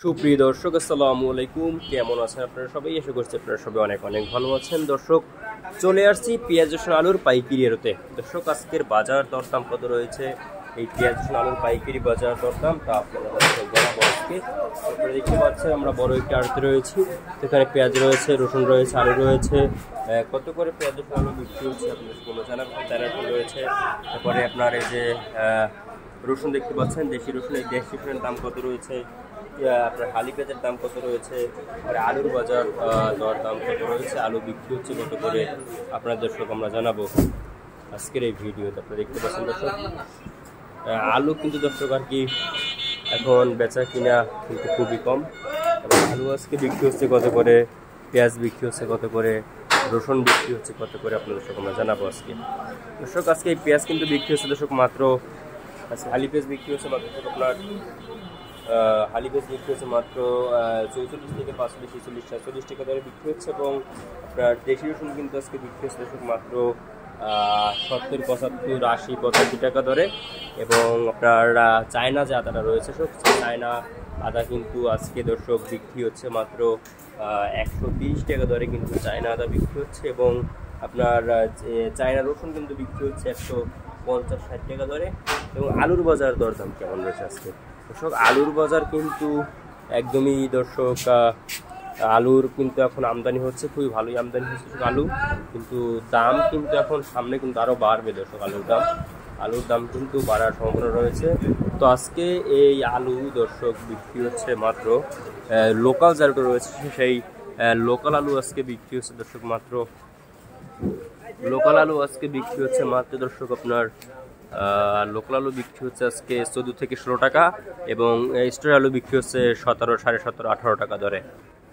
সুপ্রিয় দর্শক আসসালামু আলাইকুম, কেমন আছেন আপনারা সবাই? আশা করছি আপনারা সবাই অনেক অনেক ভালো আছেন। দর্শক, চলে আসছি পেঁয়াজ রসুন আলুর পাইকারি রেটে। দর্শক, আজকের বাজার দরদাম কত রয়েছে, এই পেঁয়াজ রসুন আলুর পাইকারি বাজার দরদাম তা আপনারা জানাবো আজকে। আপনারা দেখতে পাচ্ছেন আমরা বড় একটি আড়তে রয়েছি, সেখানে পেঁয়াজ রয়েছে, রসুন রয়েছে, আলু রয়েছে। কত করে পেঁয়াজ রসুন আলু বিক্রি হচ্ছে আপনাদের কোনো জানাবেন। চ্যানেলটি রয়েছে, তারপরে আপনার এই যে রসুন দেখতে পাচ্ছেন, দেশি রসুন, এই দেশি রসুনের দাম কত রয়েছে, আপনার হালি পেঁয়াজের দাম কত রয়েছে, আর আলুর বাজার দর দাম কত রয়েছে, আলু বিক্রি হচ্ছে কত করে, আপনার দর্শক আমরা জানাবো আজকের এই ভিডিওতে। আপনারা দেখতে পাচ্ছেন দর্শক, আলু কিন্তু দর্শক আর কি এখন বেচা কিনা কিন্তু খুবই কম। এবং আলু আজকে বিক্রি হচ্ছে কত করে, পেঁয়াজ বিক্রি হচ্ছে কত করে, রসুন বিক্রি হচ্ছে কত করে, আপনার দর্শক আমরা জানাবো আজকে। দর্শক, আজকে এই পেঁয়াজ কিন্তু বিক্রি হচ্ছে দর্শক মাত্র, হালি পেঁয়াজ বিক্রি হচ্ছে মাত্র আপনার হালি পেঁয়াজ বিক্রি হচ্ছে মাত্র 44 থেকে 45, 46, 47 টাকা দরে বিক্রি হচ্ছে। এবং আপনার দেশি রসুন কিন্তু আজকে বিক্রি হচ্ছে দর্শক মাত্র 70, 75, 80, 85 টাকা দরে। এবং আপনার চায়না যে আদাটা রয়েছে, সব চায়না আদা কিন্তু আজকে দর্শক বিক্রি হচ্ছে মাত্র 130 টাকা দরে কিন্তু চায়না আদা বিক্রি হচ্ছে। এবং আপনার চায়না রসুন কিন্তু বিক্রি হচ্ছে 150, 60 টাকা দরে। এবং আলুর বাজার দরদাম কেমন রয়েছে আজকে দর্শক? আলুর বাজার কিন্তু একদমই দর্শক, আলুর কিন্তু এখন আমদানি হচ্ছে, খুবই ভালোই আমদানি হচ্ছে আলু, কিন্তু দাম কিন্তু এখন সামনে কিন্তু আরও বাড়বে দর্শক। আলুর দাম কিন্তু বাড়ার সম্ভাবনা রয়েছে। তো আজকে এই আলু দর্শক বিক্রি হচ্ছে মাত্র, লোকাল যেটা রয়েছে সেই লোকাল আলু আজকে বিক্রি হচ্ছে দর্শক মাত্র, লোকাল আলু আজকে বিক্রি হচ্ছে মাত্র দর্শক আপনার লোকাল আলু বিক্রি হচ্ছে আজকে 14 থেকে 16 টাকা। এবং স্টোর আলু বিক্রি হচ্ছে 17, 17.5, 18 টাকা দরে।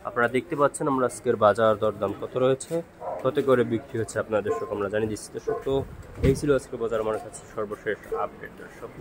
আপনারা দেখতে পাচ্ছেন আমরা আজকের বাজার দরদাম কত রয়েছে, কত করে বিক্রি হচ্ছে আপনাদের দর্শক আমরা জানিয়ে দিচ্ছি দর্শক। তো এই ছিল আজকের বাজার আমার কাছে সর্বশেষ আপডেট দর্শক।